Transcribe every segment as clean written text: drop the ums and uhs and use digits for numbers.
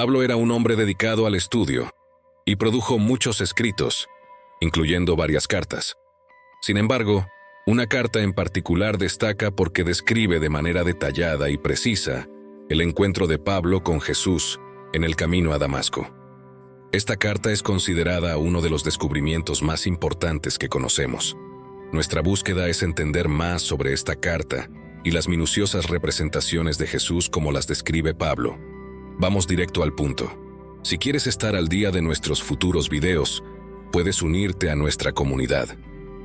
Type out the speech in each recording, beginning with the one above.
Pablo era un hombre dedicado al estudio y produjo muchos escritos, incluyendo varias cartas. Sin embargo, una carta en particular destaca porque describe de manera detallada y precisa el encuentro de Pablo con Jesús en el camino a Damasco. Esta carta es considerada uno de los descubrimientos más importantes que conocemos. Nuestra búsqueda es entender más sobre esta carta y las minuciosas representaciones de Jesús como las describe Pablo. Vamos directo al punto. Si quieres estar al día de nuestros futuros videos, puedes unirte a nuestra comunidad.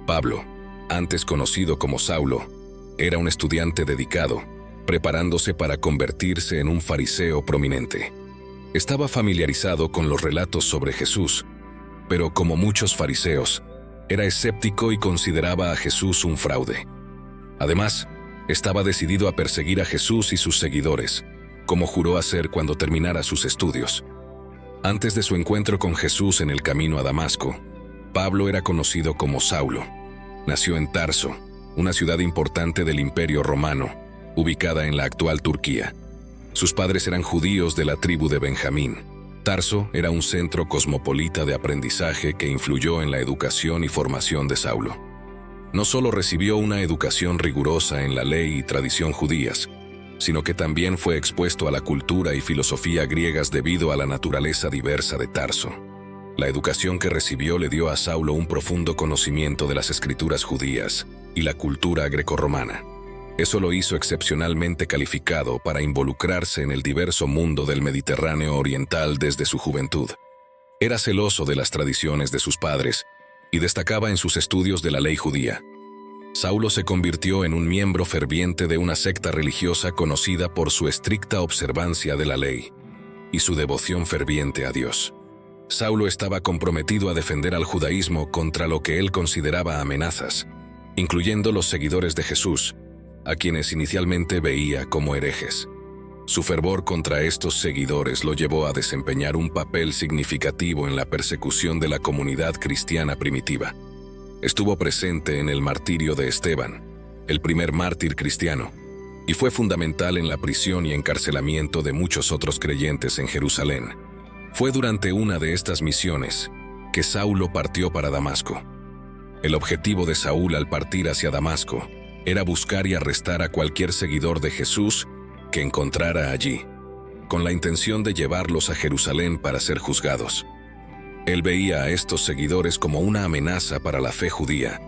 Pablo, antes conocido como Saulo, era un estudiante dedicado, preparándose para convertirse en un fariseo prominente. Estaba familiarizado con los relatos sobre Jesús, pero como muchos fariseos, era escéptico y consideraba a Jesús un fraude. Además, estaba decidido a perseguir a Jesús y sus seguidores, como juró hacer cuando terminara sus estudios. Antes de su encuentro con Jesús en el camino a Damasco, Pablo era conocido como Saulo. Nació en Tarso, una ciudad importante del Imperio Romano, ubicada en la actual Turquía. Sus padres eran judíos de la tribu de Benjamín. Tarso era un centro cosmopolita de aprendizaje que influyó en la educación y formación de Saulo. No solo recibió una educación rigurosa en la ley y tradición judías, sino que también fue expuesto a la cultura y filosofía griegas debido a la naturaleza diversa de Tarso. La educación que recibió le dio a Saulo un profundo conocimiento de las escrituras judías y la cultura grecorromana. Eso lo hizo excepcionalmente calificado para involucrarse en el diverso mundo del Mediterráneo oriental desde su juventud. Era celoso de las tradiciones de sus padres y destacaba en sus estudios de la ley judía. Saulo se convirtió en un miembro ferviente de una secta religiosa conocida por su estricta observancia de la ley y su devoción ferviente a Dios. Saulo estaba comprometido a defender al judaísmo contra lo que él consideraba amenazas, incluyendo los seguidores de Jesús, a quienes inicialmente veía como herejes. Su fervor contra estos seguidores lo llevó a desempeñar un papel significativo en la persecución de la comunidad cristiana primitiva. Estuvo presente en el martirio de Esteban, el primer mártir cristiano, y fue fundamental en la prisión y encarcelamiento de muchos otros creyentes en Jerusalén. Fue durante una de estas misiones que Saulo partió para Damasco. El objetivo de Saúl al partir hacia Damasco era buscar y arrestar a cualquier seguidor de Jesús que encontrara allí, con la intención de llevarlos a Jerusalén para ser juzgados. Él veía a estos seguidores como una amenaza para la fe judía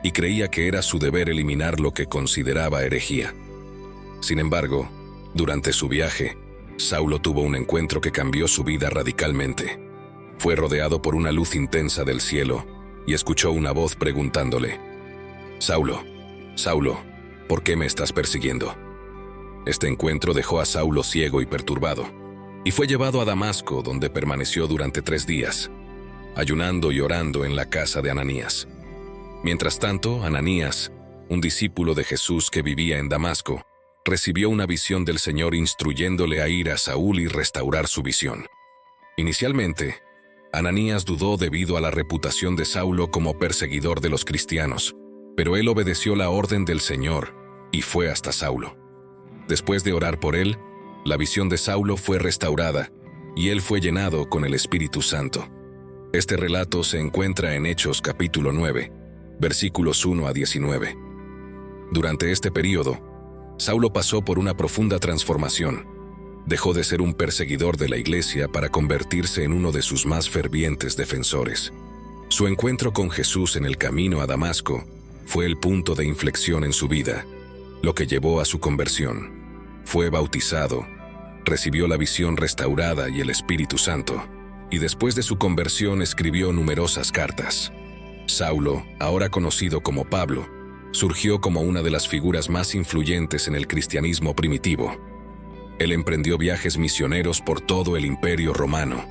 y creía que era su deber eliminar lo que consideraba herejía. Sin embargo, durante su viaje, Saulo tuvo un encuentro que cambió su vida radicalmente. Fue rodeado por una luz intensa del cielo y escuchó una voz preguntándole: «Saulo, Saulo, ¿por qué me estás persiguiendo?». Este encuentro dejó a Saulo ciego y perturbado, y fue llevado a Damasco, donde permaneció durante 3 días, ayunando y orando en la casa de Ananías. Mientras tanto, Ananías, un discípulo de Jesús que vivía en Damasco, recibió una visión del Señor instruyéndole a ir a Saúl y restaurar su visión. Inicialmente, Ananías dudó debido a la reputación de Saulo como perseguidor de los cristianos, pero él obedeció la orden del Señor y fue hasta Saulo. Después de orar por él, la visión de Saulo fue restaurada y él fue llenado con el Espíritu Santo. Este relato se encuentra en Hechos capítulo 9, versículos 1 a 19. Durante este periodo, Saulo pasó por una profunda transformación. Dejó de ser un perseguidor de la iglesia para convertirse en uno de sus más fervientes defensores. Su encuentro con Jesús en el camino a Damasco fue el punto de inflexión en su vida, lo que llevó a su conversión. Fue bautizado, recibió la visión restaurada y el Espíritu Santo, y después de su conversión escribió numerosas cartas. Saulo, ahora conocido como Pablo, surgió como una de las figuras más influyentes en el cristianismo primitivo. Él emprendió viajes misioneros por todo el Imperio Romano,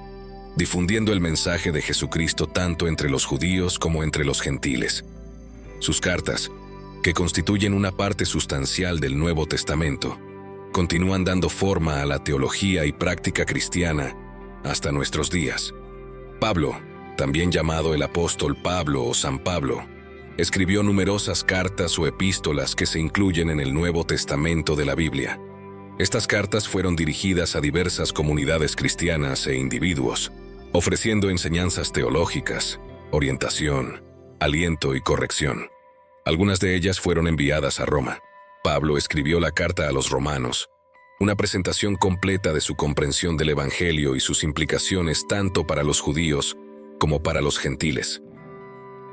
difundiendo el mensaje de Jesucristo tanto entre los judíos como entre los gentiles. Sus cartas, que constituyen una parte sustancial del Nuevo Testamento, continúan dando forma a la teología y práctica cristiana hasta nuestros días. Pablo, también llamado el apóstol Pablo o San Pablo, escribió numerosas cartas o epístolas que se incluyen en el Nuevo Testamento de la Biblia. Estas cartas fueron dirigidas a diversas comunidades cristianas e individuos, ofreciendo enseñanzas teológicas, orientación, aliento y corrección. Algunas de ellas fueron enviadas a Roma. Pablo escribió la carta a los romanos, una presentación completa de su comprensión del Evangelio y sus implicaciones tanto para los judíos como para los gentiles.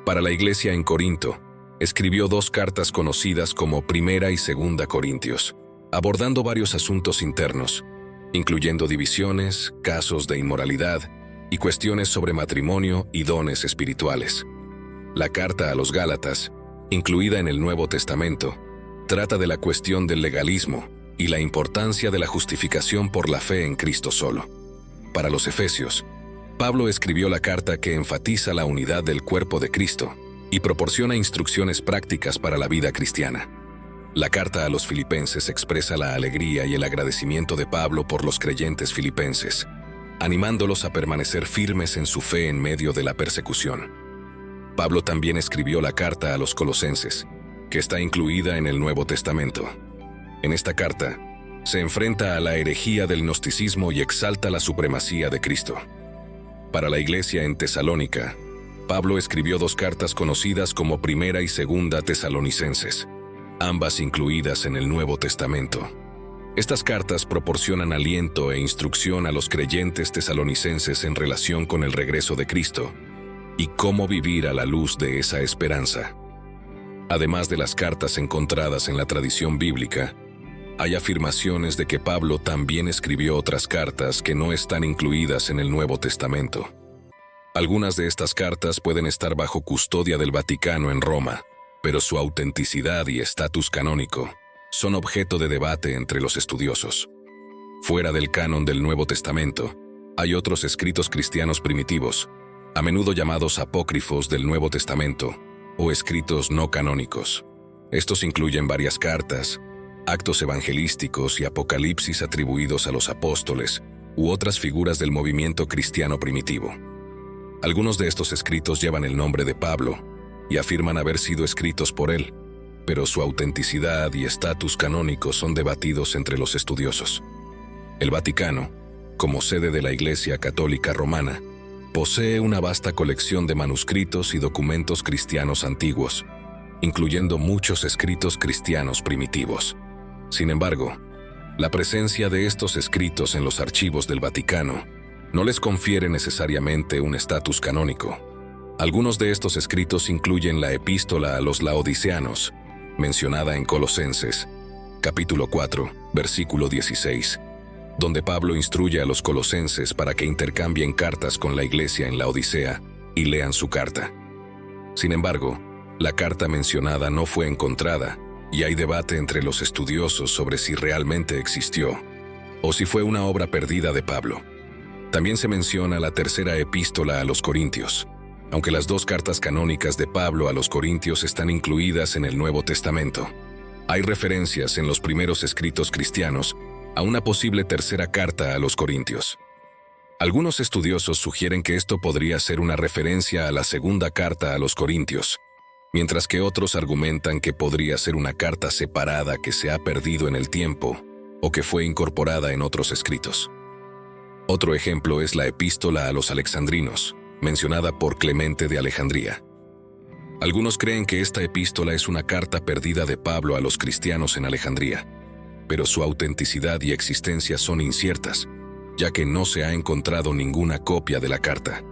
Para la iglesia en Corinto, escribió 2 cartas conocidas como Primera y Segunda Corintios, abordando varios asuntos internos, incluyendo divisiones, casos de inmoralidad y cuestiones sobre matrimonio y dones espirituales. La carta a los Gálatas, incluida en el Nuevo Testamento, trata de la cuestión del legalismo y la importancia de la justificación por la fe en Cristo solo. Para los Efesios, Pablo escribió la carta que enfatiza la unidad del cuerpo de Cristo y proporciona instrucciones prácticas para la vida cristiana. La carta a los Filipenses expresa la alegría y el agradecimiento de Pablo por los creyentes filipenses, animándolos a permanecer firmes en su fe en medio de la persecución. Pablo también escribió la carta a los Colosenses, que está incluida en el Nuevo Testamento. En esta carta, se enfrenta a la herejía del gnosticismo y exalta la supremacía de Cristo. Para la iglesia en Tesalónica, Pablo escribió 2 cartas conocidas como Primera y Segunda Tesalonicenses, ambas incluidas en el Nuevo Testamento. Estas cartas proporcionan aliento e instrucción a los creyentes tesalonicenses en relación con el regreso de Cristo y cómo vivir a la luz de esa esperanza. Además de las cartas encontradas en la tradición bíblica, hay afirmaciones de que Pablo también escribió otras cartas que no están incluidas en el Nuevo Testamento. Algunas de estas cartas pueden estar bajo custodia del Vaticano en Roma, pero su autenticidad y estatus canónico son objeto de debate entre los estudiosos. Fuera del canon del Nuevo Testamento, hay otros escritos cristianos primitivos, a menudo llamados apócrifos del Nuevo Testamento, o escritos no canónicos. Estos incluyen varias cartas, actos evangelísticos y apocalipsis atribuidos a los apóstoles u otras figuras del movimiento cristiano primitivo. Algunos de estos escritos llevan el nombre de Pablo y afirman haber sido escritos por él, pero su autenticidad y estatus canónico son debatidos entre los estudiosos. El Vaticano, como sede de la Iglesia Católica Romana, posee una vasta colección de manuscritos y documentos cristianos antiguos, incluyendo muchos escritos cristianos primitivos. Sin embargo, la presencia de estos escritos en los archivos del Vaticano no les confiere necesariamente un estatus canónico. Algunos de estos escritos incluyen la Epístola a los Laodiceanos, mencionada en Colosenses, capítulo 4, versículo 16, donde Pablo instruye a los colosenses para que intercambien cartas con la iglesia en Laodicea y lean su carta. Sin embargo, la carta mencionada no fue encontrada y hay debate entre los estudiosos sobre si realmente existió o si fue una obra perdida de Pablo. También se menciona la tercera epístola a los Corintios, aunque las 2 cartas canónicas de Pablo a los Corintios están incluidas en el Nuevo Testamento. Hay referencias en los primeros escritos cristianos a una posible tercera carta a los Corintios. Algunos estudiosos sugieren que esto podría ser una referencia a la segunda carta a los Corintios, mientras que otros argumentan que podría ser una carta separada que se ha perdido en el tiempo o que fue incorporada en otros escritos. Otro ejemplo es la epístola a los alexandrinos, mencionada por Clemente de Alejandría. Algunos creen que esta epístola es una carta perdida de Pablo a los cristianos en Alejandría, pero su autenticidad y existencia son inciertas, ya que no se ha encontrado ninguna copia de la carta.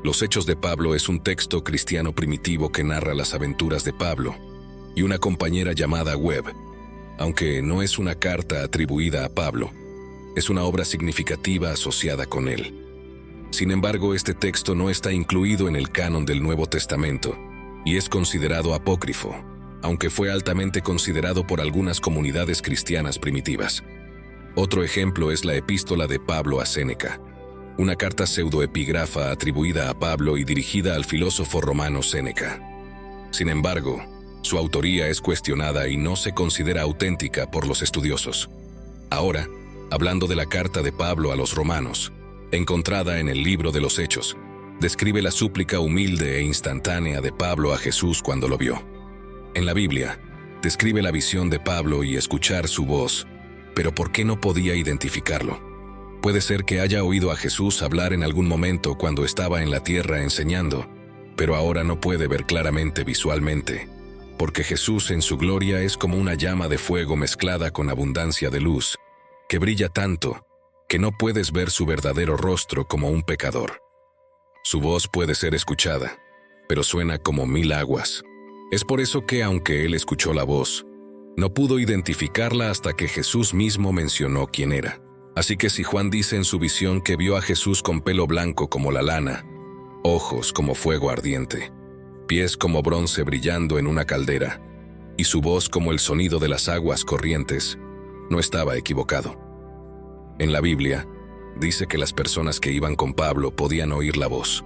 Los Hechos de Pablo es un texto cristiano primitivo que narra las aventuras de Pablo y una compañera llamada Web. Aunque no es una carta atribuida a Pablo, es una obra significativa asociada con él. Sin embargo, este texto no está incluido en el canon del Nuevo Testamento y es considerado apócrifo, aunque fue altamente considerado por algunas comunidades cristianas primitivas. Otro ejemplo es la epístola de Pablo a Séneca, una carta pseudoepígrafa atribuida a Pablo y dirigida al filósofo romano Séneca. Sin embargo, su autoría es cuestionada y no se considera auténtica por los estudiosos. Ahora, hablando de la carta de Pablo a los romanos, encontrada en el libro de los Hechos, describe la súplica humilde e instantánea de Pablo a Jesús cuando lo vio. En la Biblia, describe la visión de Pablo y escuchar su voz, pero ¿por qué no podía identificarlo? Puede ser que haya oído a Jesús hablar en algún momento cuando estaba en la tierra enseñando, pero ahora no puede ver claramente visualmente, porque Jesús en su gloria es como una llama de fuego mezclada con abundancia de luz, que brilla tanto que no puedes ver su verdadero rostro como un pecador. Su voz puede ser escuchada, pero suena como 1000 aguas. Es por eso que, aunque él escuchó la voz, no pudo identificarla hasta que Jesús mismo mencionó quién era. Así que si Juan dice en su visión que vio a Jesús con pelo blanco como la lana, ojos como fuego ardiente, pies como bronce brillando en una caldera, y su voz como el sonido de las aguas corrientes, no estaba equivocado. En la Biblia, dice que las personas que iban con Pablo podían oír la voz,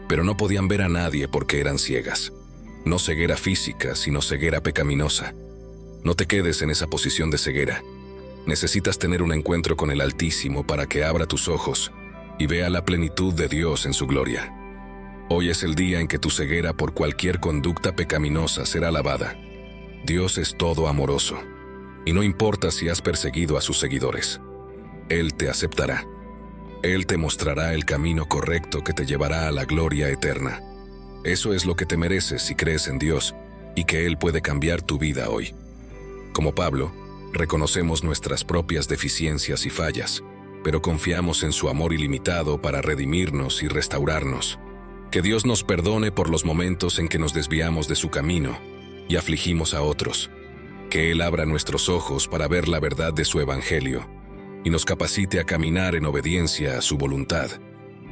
pero no podían ver a nadie porque eran ciegas. No ceguera física, sino ceguera pecaminosa. No te quedes en esa posición de ceguera. Necesitas tener un encuentro con el Altísimo para que abra tus ojos y vea la plenitud de Dios en su gloria. Hoy es el día en que tu ceguera por cualquier conducta pecaminosa será lavada. Dios es todo amoroso, y no importa si has perseguido a sus seguidores. Él te aceptará. Él te mostrará el camino correcto que te llevará a la gloria eterna. Eso es lo que te mereces si crees en Dios y que Él puede cambiar tu vida hoy. Como Pablo, reconocemos nuestras propias deficiencias y fallas, pero confiamos en su amor ilimitado para redimirnos y restaurarnos. Que Dios nos perdone por los momentos en que nos desviamos de su camino y afligimos a otros. Que Él abra nuestros ojos para ver la verdad de su evangelio y nos capacite a caminar en obediencia a su voluntad,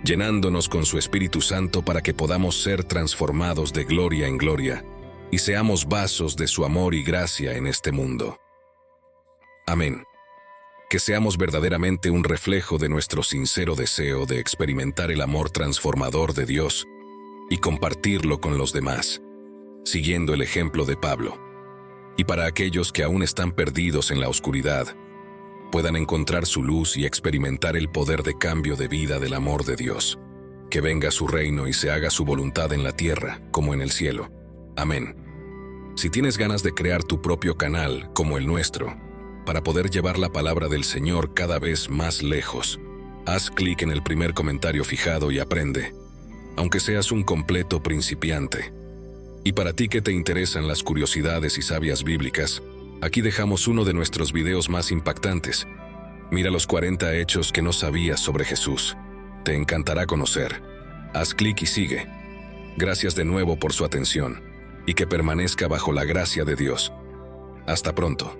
llenándonos con su Espíritu Santo para que podamos ser transformados de gloria en gloria y seamos vasos de su amor y gracia en este mundo. Amén. Que seamos verdaderamente un reflejo de nuestro sincero deseo de experimentar el amor transformador de Dios y compartirlo con los demás, siguiendo el ejemplo de Pablo. Y para aquellos que aún están perdidos en la oscuridad, puedan encontrar su luz y experimentar el poder de cambio de vida del amor de Dios. Que venga su reino y se haga su voluntad en la tierra como en el cielo. Amén. Si tienes ganas de crear tu propio canal como el nuestro, para poder llevar la palabra del Señor cada vez más lejos, haz clic en el primer comentario fijado y aprende, aunque seas un completo principiante. Y para ti que te interesan las curiosidades y sabias bíblicas, aquí dejamos uno de nuestros videos más impactantes. Mira los 40 hechos que no sabías sobre Jesús. Te encantará conocer. Haz clic y sigue. Gracias de nuevo por su atención, y que permanezca bajo la gracia de Dios. Hasta pronto.